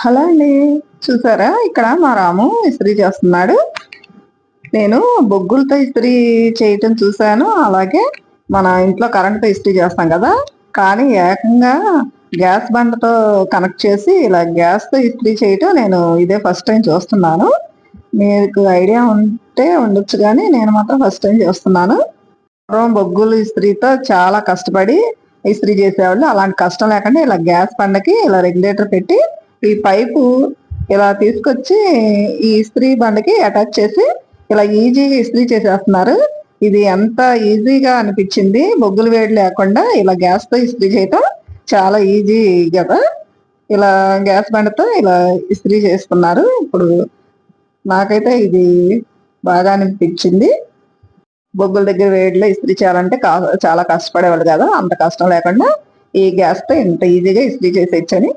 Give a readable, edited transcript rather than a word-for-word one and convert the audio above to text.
Hello అండి. చూసారా ఇక్కడ మా రాము ఇస్త్రీ చేస్తున్నాడు. నేను బొగ్గులతో ఇస్త్రీ చేయటం చూశాను. అలాగే మన ఇంట్లో కరెంట్తో ఇస్త్రీ చేస్తాం కదా, కానీ ఏకంగా గ్యాస్ బండతో కనెక్ట్ చేసి ఇలా గ్యాస్తో ఇస్త్రీ చేయటం నేను ఇదే ఫస్ట్ టైం చూస్తున్నాను. మీకు ఐడియా ఉంటే ఉండొచ్చు, కానీ నేను మాత్రం ఫస్ట్ టైం చూస్తున్నాను. బొగ్గులు ఇస్త్రీతో చాలా కష్టపడి ఇస్త్రీ చేసేవాళ్ళు. అలాంటి కష్టం లేకుండా ఇలా గ్యాస్ బండకి ఇలా రెగ్యులేటర్ పెట్టి ఈ పైపు ఇలా తీసుకొచ్చి ఈ ఇస్త్రీ బండకి అటాచ్ చేసి ఇలా ఈజీగా ఇస్త్రీ చేసేస్తున్నారు. ఇది ఎంత ఈజీగా అనిపించింది. బొగ్గులు వేడి లేకుండా ఇలా గ్యాస్తో ఇస్త్రీ చేయటం చాలా ఈజీ కదా. ఇలా గ్యాస్ బండతో ఇలా ఇస్త్రీ చేస్తున్నారు. ఇప్పుడు నాకైతే ఇది బాగా అనిపించింది. బొగ్గుల దగ్గర వేడిలో ఇస్త్రీ చేయాలంటే చాలా కష్టపడేవాళ్ళు కదా, అంత కష్టం లేకుండా ఈ గ్యాస్తో ఇంత ఈజీగా ఇస్త్రీ చేసేయచ్చని